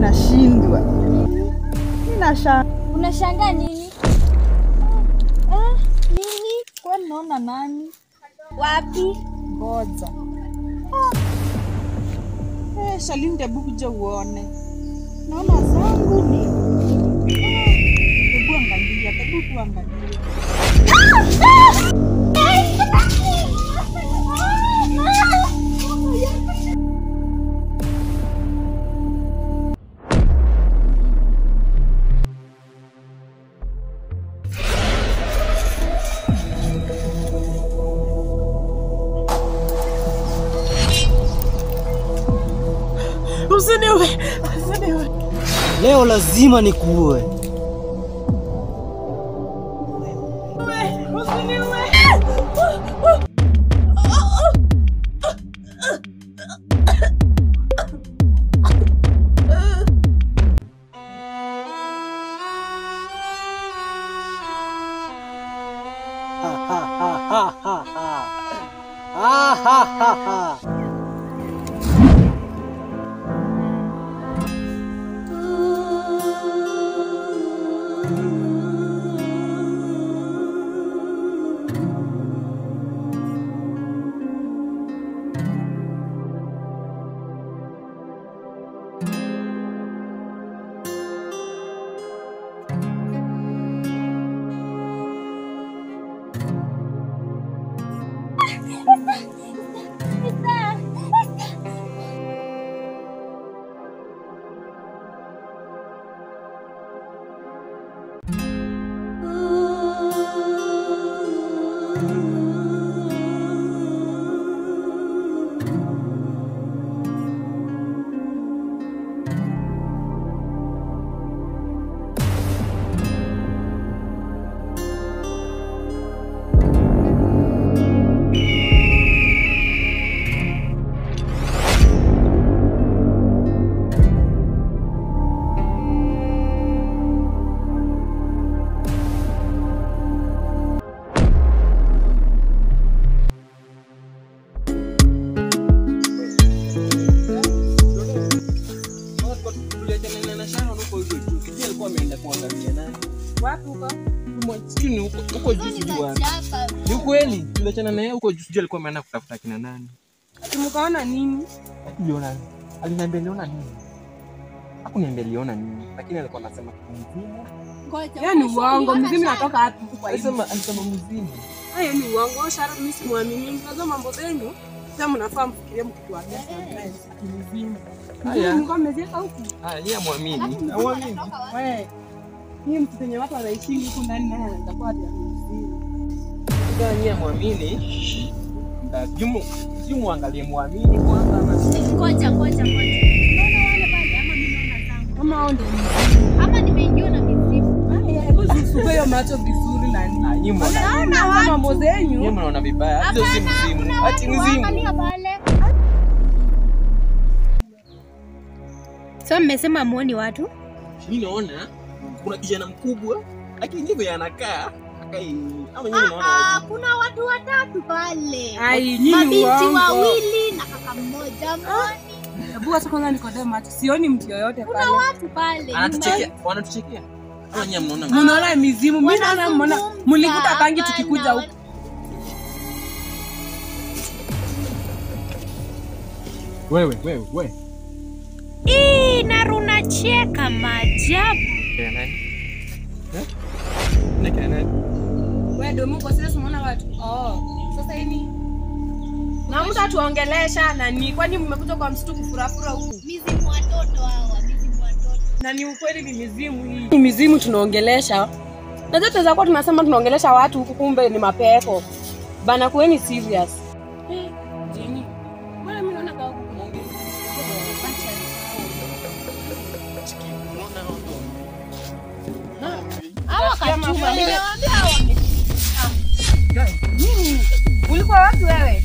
Nashindwa. Unashangaa nini? Nini? Kwa naona nani? Wapi? Ngoja. Shalini hebu kuja uone. Naona zangu ni. Hebu angalia, hebu tuangalie. Usiniue. Leo lazima nikuue. Ni kweli tuliachana naye huko juu, alikuwa ameenda kutafuta kina nani? Mkaona nini? Aliona. Aliniambia aliona nini? Hakuniambia aliona nini, lakini alikuwa anasema mzimu. Yaani uongo, mzimu natoka wapi huko kwa hiyo? Alisema mzimu. Haya ni uongo, Sharon mimi simwamini. Mnazo mambo zenu. Sasa mnafaa mfikirie mkituambia mzimu. Haya. Mko mmezieka huku? Haya, yeye muamini. Muamini. Wewe. Ni mtu mwenye watu wanaishi huko ndani naye anatakuwa ati mzimu. Ndio yeye muamini. Jumu angalie muamini kwanza na Ngoja. Unaona wale pale ama mimi naona zangu? Kama hao ndio mzimu. Ama nimeingiwa na mizimu. Haya, hebu zisukue hiyo macho vizuri nani. nyinyi Naona watu mambo zenyu. Nyinyi mnaona vibaya. Hizo si mzimu. Ati mzimu. Angalia pale. So mmesema muoni watu? Mimi naona kuna kijana mkubwa lakini ndivyo anakaa. Ama nyinyi naona Kuna watu watatu pale. Ai, nyinyi mabinti uongo. wawili na kaka mmoja mwani. Hebu acha kwanza nikodee macho. Sioni mtu yoyote pale. Kuna watu pale. anatuchekea. Wanatuchekea. Ama nyinyi mnaona Mnaona mizimu. Mimi naona mnaona mlivuta bangi tukikuja huko. Wewe. Naruna cheka maajabu. Kaya nani? Kaya nani? Wewe ndio Mungu sasa unaona watu. Sasa hivi na mtu atuongelesha na ni kwani mmekuja kwa msitu kufurafura huku? Mizimu watoto hawa, mizimu watoto. Na ni ukweli ni mizimu hii. Ni mizimu tunaongelesha. Na zote za kwa tunasema tunaongelesha watu huku kumbe ni mapepo. Bana kuweni serious. Jini. Mbona mimi naona kama huku kunaongea? Hawa kachuma. Ulikuwa wapi wewe?